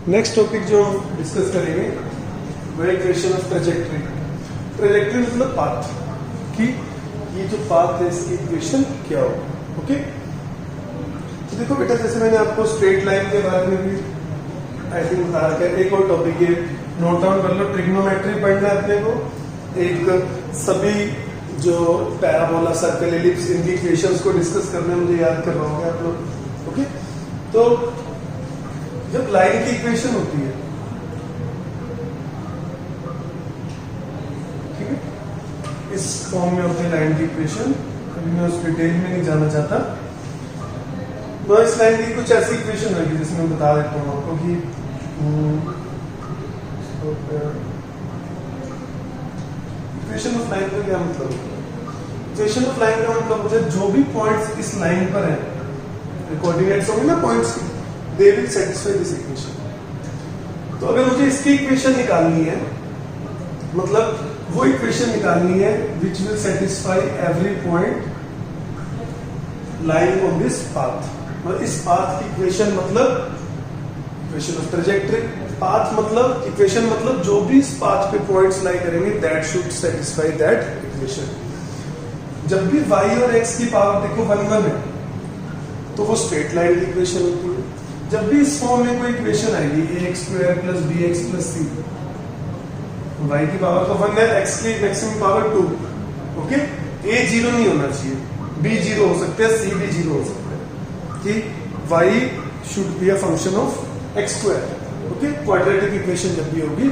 Next topic जो हम discuss करेंगे वो है इक्वेशन ऑफ ट्रेजेक्टरी। ट्रेजेक्टरी मतलब पाथ, कि ये जो पाथ है इसकी इक्वेशन क्या हो। ओके, तो देखो बेटा, जैसे मैंने आपको स्ट्रेट लाइन के बारे में भी आई थिंक बता रखा है। एक और टॉपिक है, नोट डाउन कर लो, ट्रिग्नोमेट्री पढ़ना है अपने को। एक सभी जो पैराबोला, सर्कल, एलिप्स, इनकी इक्वेशंस को डिस्कस करने में मुझे याद करवाओगे आप लोग। ओके, तो जब लाइन की इक्वेशन होती है, ठीक है, इस फॉर्म में होती है लाइन की इक्वेशन। अभी मैं उस डिटेल में नहीं जाना चाहता। तो इस लाइन की कुछ ऐसी इक्वेशन होगी जिसमें बता देता हूँ आपको कि इक्वेशन ऑफ लाइन का क्या मतलब है। इक्वेशन ऑफ लाइन का मतलब मुझे जो भी पॉइंट्स इस लाइन पर है, कोऑर्डिनेट्स होंगे ना पॉइंट्स की, they will satisfy this equation. तो अगर मुझे इसकी इक्वेशन निकालनी है, मतलब वो इक्वेशन निकालनी है which will satisfy every point lying on this path. मतलब इस पाथ की इक्वेशन मतलब इक्वेशन ऑफ ट्रेजेक्टरी। पाथ मतलब इक्वेशन मतलब जो भी इस पाथ पे पॉइंट्स लाई करेंगे that should satisfy that equation. जब भी y और x की पावर देखो 1 1 है तो वो स्ट्रेट लाइन की इक्वेशन होती है। जब भी इस फॉर्म में कोई इक्वेशन आएगी ax square plus bx plus c, y की पावर तो 1 है, x की मैक्सिमम पावर 2। ओके, a 0 नहीं होना चाहिए, b 0 हो सकते हैं, c भी 0 हो सकते हैं, कि y should be a function of x square. Okay, quadratic equation जब भी होगी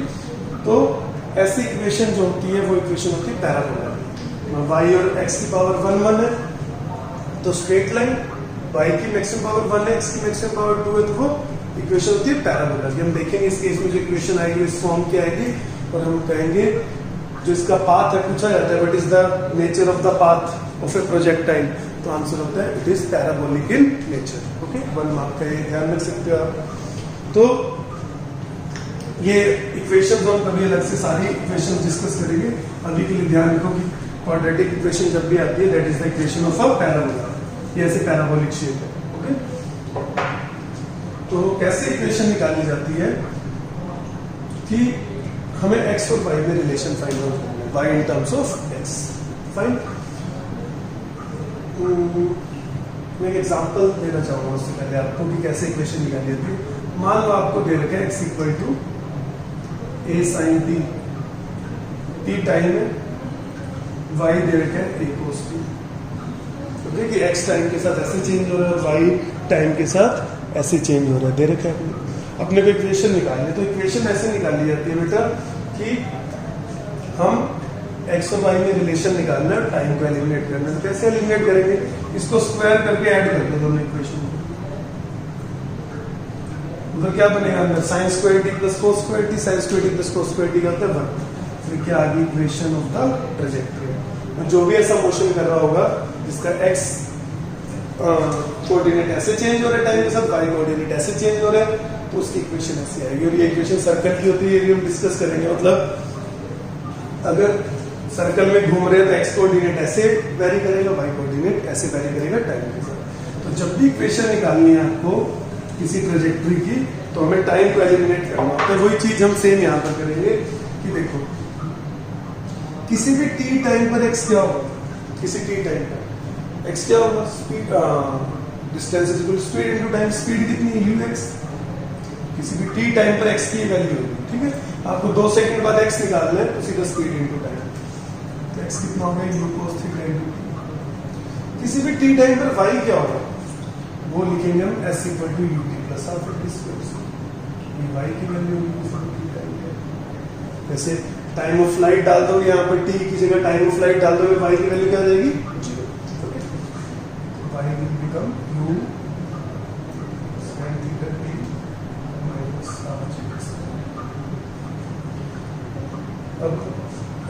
तो ऐसी इक्वेशन जो होती है वो इक्वेशन होती है पैराबोला। y और x की पावर 1 1 है तो स्ट्रेट लाइन, y की मैक्सिमम पावर 1 है, x की मैक्सिमम पावर 2 है, तो वो इक्वेशन होती है पैराबोला। हम देखेंगे इस केस में जो इक्वेशन आएगी इस फॉर्म की आएगी, और हम कहेंगे जो इसका पाथ है, पूछा जाता है what is the nature of the path of A projectile, तो आंसर होता है it is parabolic in nature. Okay, 1 mark का ये ध्यान रख सकते हो आप। तो ये इक्वेशन हम कभी अलग से सारी इक्वेशन डिस्कस करेंगे। अभी के लिए ध्यान रखो कि क्वाड्रेटिक इक्वेशन जब भी आती है that is the equation of a parabola. ये ऐसे पैराबोलिक शेप है। ओके, तो कैसे इक्वेशन निकाली जाती है कि हमें x और y में रिलेशन फाइंड आउट करना है, y in terms of x। Fine, मैं एक एग्जांपल देना चाहूंगा उससे पहले आपको कि कैसे इक्वेशन निकाली जाती है। मान लो आपको दे रखा है x equal to a sin t, t time है, y दे रखा है a cos t। तो देखिए x टाइम के साथ ऐसे चेंज हो रहा है, y टाइम के साथ ऐसे चेंज हो रहा है, दे रखा है अपने को इक्वेशन निकालनी है। तो इक्वेशन ऐसे निकाली जाती है बेटा कि हम x और y में रिलेशन निकालना है, टाइम को एलिमिनेट करना है। तो कैसे एलिमिनेट करेंगे, इसको स्क्वायर करके ऐड कर दो दोनों इक्वेशन को, तो क्या बनेगा अंदर sin square t plus cos square t, sin square t plus cos square t का होता है 1। फिर क्या आ गई इक्वेशन ऑफ द ट्रेजेक्टरी। जो भी ऐसा मोशन कर रहा होगा जिसका x कोऑर्डिनेट ऐसे चेंज हो रहा है टाइम के साथ, y कोऑर्डिनेट ऐसे चेंज हो रहा है, तो उसकी इक्वेशन ऐसी आएगी। और ये इक्वेशन सर्कल की होती है, ये हम डिस्कस करेंगे। मतलब अगर सर्कल में घूम रहे हैं तो x कोऑर्डिनेट ऐसे वेरी करेगा, y कोऑर्डिनेट ऐसे वेरी करेगा टाइम के साथ। तो जब भी इक्वेशन निकालनी है आपको किसी ट्रेजेक्टरी की, तो हमें टाइम को एलिमिनेट करना होता है। वही चीज हम सेम यहाँ पर करेंगे कि देखो किसी भी t टाइम पर x क्या होगा, किसी t टाइम पर x क्या होगा, speed, distance is equal to speed into time. Speed कितनी है, ux। किसी भी t टाइम पर x की वैल्यू होगी, ठीक है। आपको 2 सेकंड बाद x निकालना है तो सीधा स्पीड इनटू टाइम, तो x कितना होगा, u cos theta into t। किसी भी t टाइम पर y क्या होगा, वो लिखेंगे हम s equal to ut plus half t square. ये y की वैल्यू होगी। जैसे टाइम ऑफ फ्लाइट डाल दोगे यहाँ पर t की जगह टाइम ऑफ फ्लाइट डाल दोगे, y की वैल्यू क्या आ जाएगी, 0। Okay, y will become u sin theta t minus half t। अब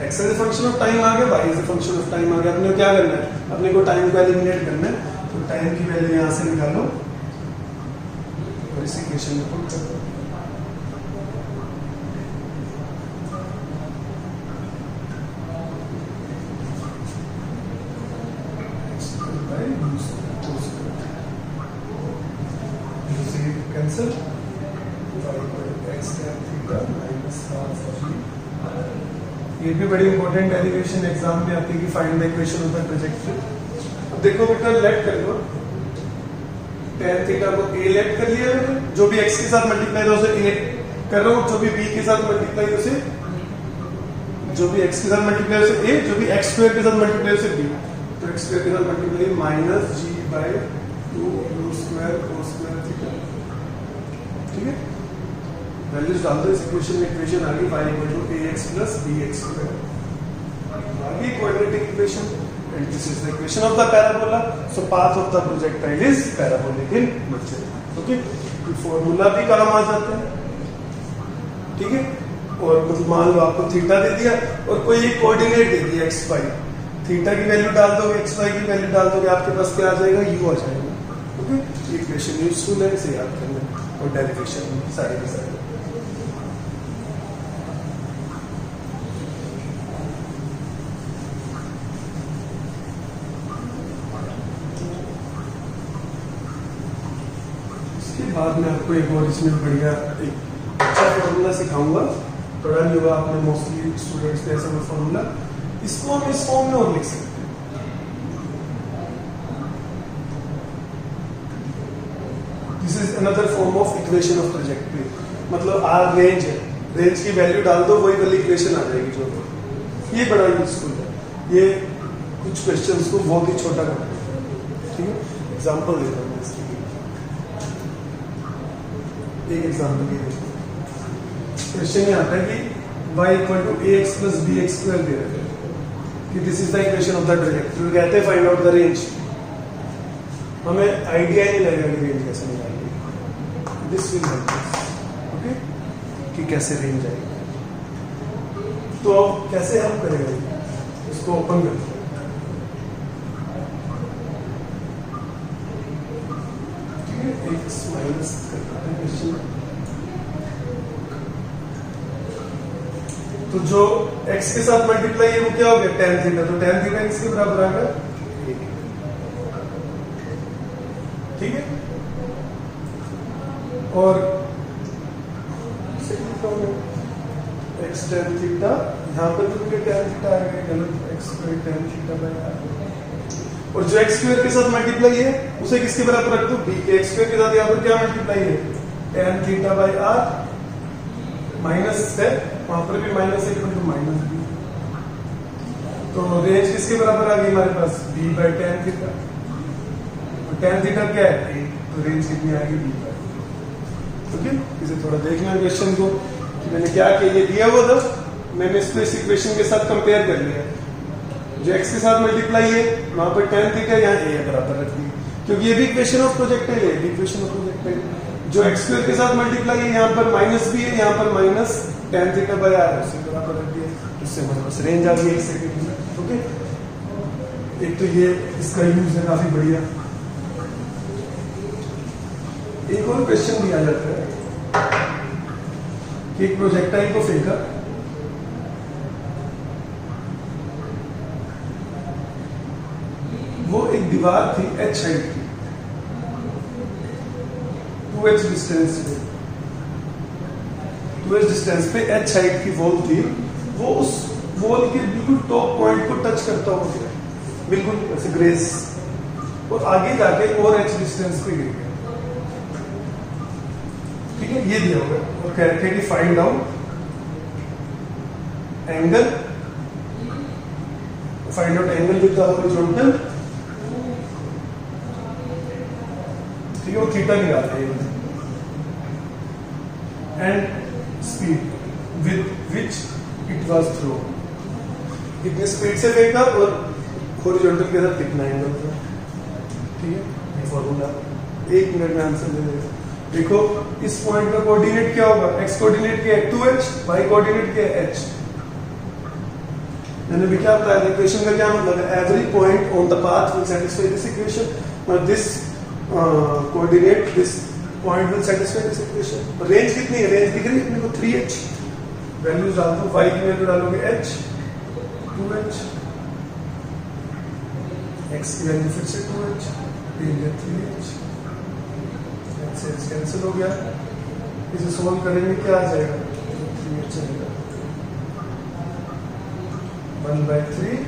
x as a function of time आ गया, y as a function of time आ गया। अपने को क्या करना है, अपने को टाइम को एलिमिनेट करना है। तो टाइम की वैल्यू यहां से निकालो और इस इक्वेशन में पुट कर दो। Cancel, x tan theta minus half of b। ये भी बड़ी इंपॉर्टेंट डेरिवेशन एग्जाम में आती है कि find the equation of the trajectory. अब देखो बेटा लेट कर लो, tan थीटा को a लेट कर लिया मैंने, जो भी x के साथ मल्टीप्लाई है उसे a कर रहा हूँ, जो भी b के साथ मल्टीप्लाई उसे, जो भी x के साथ मल्टीप्लाई उसे a, जो भी x स्क्वायर के साथ मल्टीप्लाई उसे b। तो x स्क्वायर के साथ multiply minus g by 2 u square cos square theta. ठीक है, वैल्यूज डाल दो इस इक्वेशन में, इक्वेशन आ गई y equal to ax plus bx square. आगे quadratic equation, and this is the equation of the parabola, so path of the projectile is parabolic in nature। Okay, तो फॉर्मूला भी काम आ जाता है। ठीक है, और मतलब मान लो आपको थीटा दे दिया और कोई एक कोऑर्डिनेट दे दिया x y, थीटा की वैल्यू डाल दोगे, x y की वैल्यू डाल दोगे, आपके पास क्या आ जाएगा, u आ जाएगा। ओके, इक्वेशन यूजफुल है, इसे याद करना और डेरिवेशन सारे के सारे। बाद में आपको एक और इसमें बढ़िया एक अच्छा फॉर्मूला सिखाऊंगा, पढ़ा नहीं होगा आपने मोस्टली स्टूडेंट्स ने ऐसा फॉर्मूला, इसको हम इस फॉर्म में और लिख सकते हैं। This is another form of equation of trajectory, मतलब आर रेंज है, रेंज की वैल्यू डाल दो वही वाली इक्वेशन आ जाएगी जो। ये बड़ा यूजफुल है, ये कुछ क्वेश्चंस को बहुत ही छोटा करता है। ठीक है, एग्जांपल देता हूँ इसकी, एक एग्जांपल ये देखो, क्वेश्चन में आता है कि y equal to ax plus bx square दे रहे हैं कि this is the equation of the trajectory, कहते हैं फाइंड आउट द रेंज। हमें आइडिया ही नहीं लगेगा कि रेंज कैसे निकालेंगे, this will help us, okay, कि कैसे रेंज आएगी। तो अब कैसे हम करेंगे, इसको ओपन करते हैं। x माइनस तो जो x के साथ मल्टीप्लाई है वो क्या हो गया, tan थीटा, तो tan थीटा किसके बराबर आ गया, ठीक है। और x tan थीटा, यहाँ पर तो tan थीटा आ गया, x square tan theta by r, और जो x स्क्वायर के साथ मल्टीप्लाई है उसे किसके बराबर रख दो, b के। x स्क्वायर के साथ यहाँ पर क्या मल्टीप्लाई है, tan theta by r minus है, वहां पर भी माइनस है तो माइनस b, तो रेंज किसके बराबर आ गई हमारे पास, b बाय tan थीटा, और tan थीटा क्या है, a, तो रेंज कितनी आएगी, b बाय। ओके, इसे थोड़ा देखना क्वेश्चन को कि मैंने क्या किया, ये दिया हुआ था, मैंने इसको इस इक्वेशन के साथ कंपेयर कर लिया, जो x के साथ मल्टीप्लाई है वहां पर tan थीटा, यहाँ a बराबर रख दी, क्योंकि ये भी इक्वेशन ऑफ प्रोजेक्टाइल है, इक्वेशन ऑफ प्रोजेक्टाइल। जो x स्क्वायर के साथ मल्टीप्लाई है यहाँ पर माइनस भी है, यहाँ पर minus tan theta by r है, उसे बराबर रख दिया, उससे हमारे पास रेंज आ गई 1 सेकंड में। ओके, एक तो ये इसका यूज है काफी बढ़िया। एक और क्वेश्चन दिया जाता है कि एक प्रोजेक्टाइल को फेंका, वो एक दीवार थी h हाइट की, 2h डिस्टेंस पे, 2h डिस्टेंस पे h हाइट की वॉल थी, वो उस वॉल के बिल्कुल टॉप पॉइंट को टच करता हुआ गिरा, बिल्कुल ऐसे ग्रेस, और आगे जाके और h डिस्टेंस पे गिर गया। ठीक है, ये दिया हुआ और कह रखे कि find out angle, find out angle with the horizontal, ठीक है, वो थीटा निकालते हैं, and speed with which it was throw, कितने स्पीड से फेंका और हॉरिजॉन्टल के साथ कितना एंगल था। ठीक है, ये फॉर्मूला 1 मिनट में आंसर दे देगा। देखो इस पॉइंट का कोऑर्डिनेट क्या होगा, x कोऑर्डिनेट क्या है 2h, y कोऑर्डिनेट क्या है h। मैंने भी क्या बताया, इक्वेशन का क्या मतलब है, every point on the path will satisfy this equation, और this coordinate this point will satisfy this equation. Range कितनी है, रेंज दिख रही है अपने को 3h, वैल्यूज डाल दो, y की वैल्यू डालोगे h, 2h, x की वैल्यू फिर से 2h, 3h, कैंसिल हो गया, इसे सोल्व करेंगे क्या आ जाएगा, 3h चलेगा, 1/3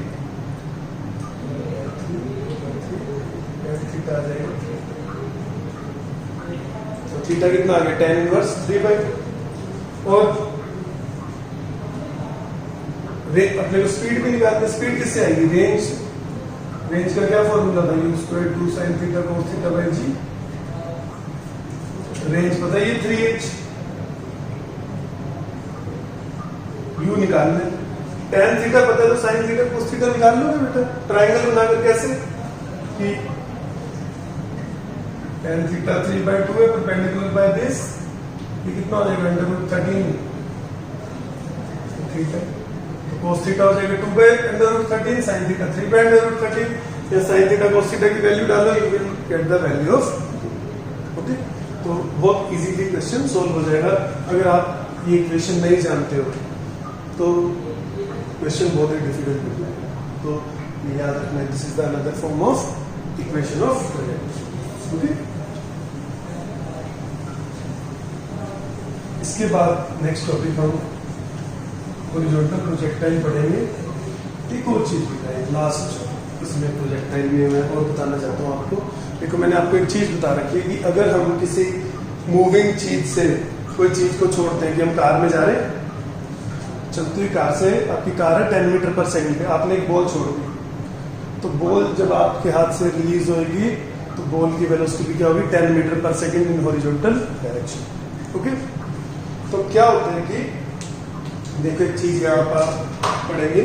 थीटा आ जाएगा। तो थीटा कितना आ गया, tan इनवर्स 3/, और अपने को स्पीड भी निकालते, स्पीड किससे आएगी, रेंज, रेंज का क्या फॉर्मूला था, u² 2 sin theta cos theta by g, range पता है ये 3h, u निकालना है, tan थीटा पता है तो sin थीटा cos थीटा निकाल लोगे बेटा, ट्रायंगल बनाकर कैसे कि tan थीटा 3/2 है परपेंडिकुलर बाय दिस, ये कितना हो जाएगा √13 थीटा, cos थीटा हो जाएगा 2/√13, sin थीटा 3/√13, या sin थीटा cos थीटा की वैल्यू डालो, you will get the value of, okay. तो बहुत इजीली क्वेश्चन सोल्व हो जाएगा। अगर आप ये इक्वेशन नहीं जानते हो तो क्वेश्चन बहुत ही डिफिकल्ट हो जाएगा, तो ये याद रखना, this is the another form of equation of project, okay. इसके बाद नेक्स्ट टॉपिक हम हॉरिजॉन्टल प्रोजेक्टाइल पढ़ेंगे। एक और चीज बताइए लास्ट, इसमें प्रोजेक्टाइल में मैं और बताना चाहता हूँ आपको। देखो मैंने आपको एक चीज बता रखी है कि अगर हम किसी मूविंग चीज से कोई चीज को छोड़ते हैं, कि हम कार में जा रहे हैं, चलती हुई कार से, आपकी कार है 10 मीटर पर सेकंड पे, आपने एक बॉल छोड़ दी, तो बॉल जब आपके हाथ से रिलीज होगी तो बॉल की वेलोसिटी क्या होगी, 10 मीटर पर second in horizontal direction, okay. तो क्या होता है कि देखो एक चीज यहाँ पर पढ़ेंगे,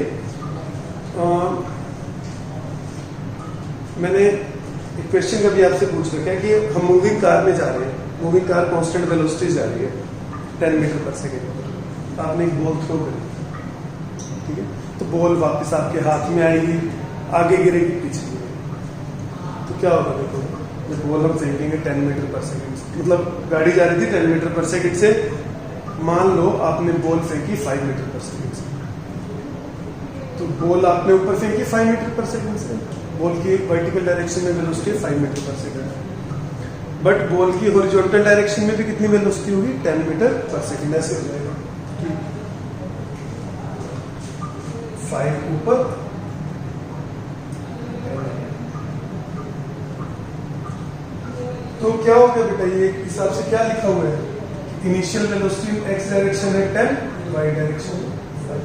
मैंने एक क्वेश्चन कभी आपसे पूछ रखा है कि हम मूविंग कार में जा रहे हैं, मूविंग कार कांस्टेंट वेलोसिटी जा रही है 10 मीटर पर सेकेंड, आपने एक बॉल थ्रो करी, ठीक है, तो बॉल वापस आपके हाथ में आएगी, आगे गिरेगी, पीछे गिरेगी, तो क्या होगा, देखो जब बॉल हम फेंकेंगे 10 मीटर पर सेकेंड, मतलब गाड़ी जा रही थी 10 मीटर पर सेकेंड से, मान लो आपने बॉल फेंकी 5 मीटर पर सेकेंड से, तो बॉल आपने ऊपर फेंकी 5 मीटर पर सेकेंड से, बॉल की वर्टिकल डायरेक्शन में वेलोसिटी 5 मीटर पर सेकेंड, बट बॉल की हॉरिजॉन्टल डायरेक्शन में भी कितनी वेलोसिटी होगी, 10 मीटर पर सेकेंड, ऐसे हो जाएगा, 5 ऊपर, तो क्या हो गया बेटा, ये हिसाब से क्या लिखा हुआ है, इनिशियल वेलोसिटी एक्स डायरेक्शन है 10, वाई डायरेक्शन है 5,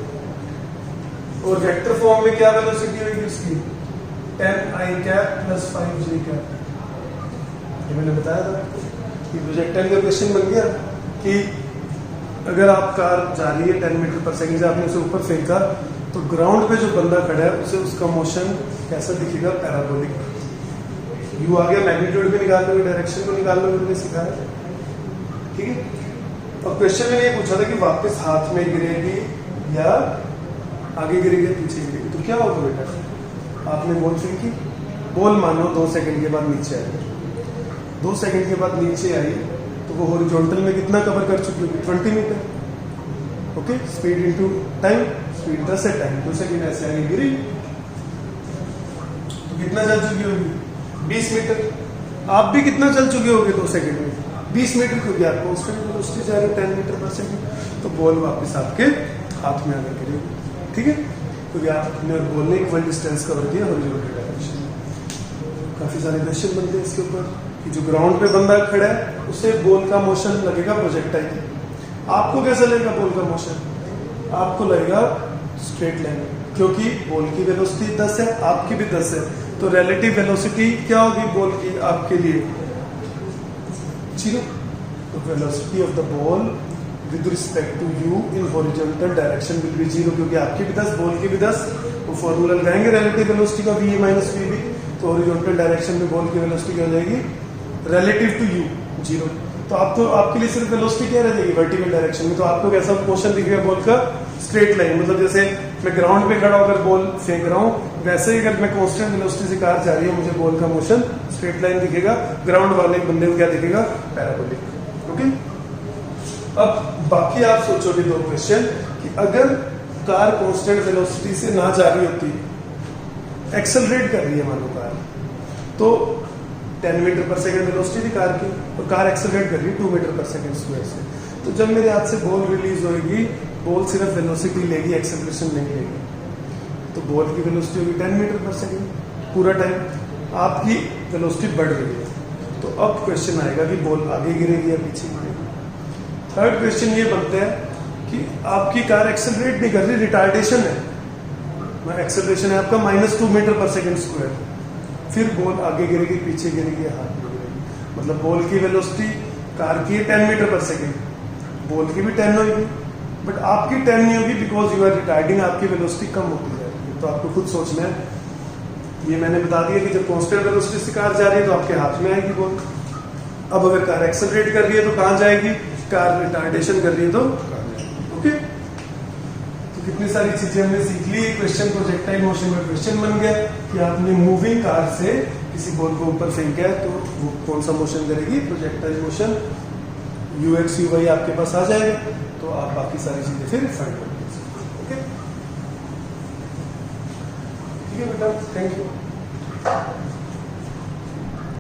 और वेक्टर फॉर्म में क्या वेलोसिटी होगी उसकी, 10i cap plus 5j cap, ये मैंने बताया था कि प्रोजेक्टाइल का क्वेश्चन बन गया कि अगर आप कार जा रही है 10 मीटर पर सेकंड से, आपने उसे ऊपर फेंका, तो ग्राउंड पे जो बंदा खड़ा है उसे उसका मोशन कैसा दिखेगा, पैराबोलिक, यू आ गया, मैग्नीट्यूड भी निकाल लोगे, डायरेक्शन भी निकाल लोगे, मैंने सिखाया, ठीक है। और क्वेश्चन में ये पूछा था कि वापस हाथ में गिरेगी या आगे गिरेगी, पीछे गिरेगी, तो क्या होगा बेटा, आपने बॉल फेंकी, बॉल मानो 2 सेकंड के बाद नीचे आई, 2 सेकंड के बाद नीचे आई, तो वो हॉरिजॉन्टल में कितना कवर कर चुकी होगी, 20 metre, okay. Speed into time, speed 10 है, टाइम 2 सेकंड, ऐसे आगे गिरी, तो कितना चल चुकी होगी, 20 मीटर। आप भी कितना चल चुके होगे 2 सेकंड में, 20 मीटर, क्योंकि आप कांस्टेंट वेलोसिटी जा रहे हो 10 मीटर पर सेकंड, तो बॉल वापस आपके हाथ में आकर गिरेगी, ठीक है, क्योंकि आपने बॉल ने इक्वल डिस्टेंस कवर किया हॉरिजॉन्टल डायरेक्शन में। काफी सारे क्वेश्चन बनते हैं इसके ऊपर कि जो ग्राउंड पे बंदा खड़ा है उसे बॉल का मोशन लगेगा प्रोजेक्टाइल, आपको कैसा लगेगा बॉल का मोशन, आपको लगेगा स्ट्रेट लाइन, क्योंकि बॉल की वेलोसिटी 10 है, आपकी भी 10 है, तो रिलेटिव वेलोसिटी क्या होगी बॉल की आपके लिए, 0, तो velocity of the ball with respect to u in horizontal direction will be 0, क्योंकि आपकी भी 10, बॉल की भी 10, वो फॉर्मूला लगाएंगे रिलेटिव वेलोसिटी का, VA माइनस VB, तो हॉरिजॉन्टल डायरेक्शन में बॉल की वेलोसिटी क्या हो जाएगी, रिलेटिव टू यू 0, तो आप तो आपके लिए सिर्फ वेलोसिटी क्या रह जाएगी वर्टिकल डायरेक्शन में, तो आपको कैसा मोशन दिखेगा बॉल का, स्ट्रेट लाइन, मतलब जैसे मैं ग्राउंड पे खड़ा होकर बॉल फेंक रहा हूँ, वैसे ही अगर मैं कांस्टेंट वेलोसिटी से कार जा रही है, मुझे बॉल का मोशन स्ट्रेट लाइन दिखेगा, ग्राउंड वाले बंदे को क्या दिखेगा, पैराबोलिक, ओके। अब बाकी आप सोचोगे 2 क्वेश्चन कि अगर कार कांस्टेंट वेलोसिटी से ना जा रही होती, एक्सेलरेट कर रही है मानो कार, तो 10 मीटर पर सेकंड वेलोसिटी थी कार की, और कार एक्सेलरेट कर रही है 2 मीटर पर सेकंड स्क्वायर से, तो जब मेरे हाथ से बॉल रिलीज होगी, बॉल सिर्फ वेलोसिटी लेगी, एक्सेलरेशन नहीं लेगी। तो बॉल की वेलोसिटी होगी 10 मीटर पर सेकेंड पूरा टाइम, आपकी वेलोसिटी बढ़ रही है। तो अब क्वेश्चन आएगा कि बॉल आगे गिरेगी या पीछे गिरेगी। थर्ड क्वेश्चन ये बनता है कि आपकी कार एक्सेलरेट नहीं कर रही, रिटार्डेशन है, एक्सेलरेशन है आपका -2 मीटर पर सेकेंड स्क्वायर, फिर बॉल आगे गिरेगी, पीछे गिरेगी या हाथ में गिरेगी। मतलब बॉल की वेलोसिटी कार की है 10 मीटर पर सेकेंड, बॉल की भी 10 होगी, बट आपकी 10 नहीं होगी बिकॉज यू आर रिटार्डिंग, आपकी वेलोसिटी कम होती जाएगी। तो आपको खुद सोचना है। ये मैंने बता दिया कि जब कांस्टेंट वेलोसिटी से कार जा रही है तो आपके हाथ में आएगी बॉल। अब अगर कार एक्सेलरेट कर रही है तो कहाँ जाएगी, कार रिटार्डेशन कर रही है तो ओके। तो कितनी सारी चीजें हमने सीख ली। क्वेश्चन प्रोजेक्टाइल मोशन में क्वेश्चन बन गया कि आपने मूविंग कार से किसी बॉल को ऊपर फेंका है तो वो कौन सा मोशन करेगी, प्रोजेक्टाइल मोशन। ux uy आपके पास आ जाएगा तो आप बाकी सारी चीजें फिर फाइंड कर लीजिए। ओके, ठीक है बेटा, थैंक यू।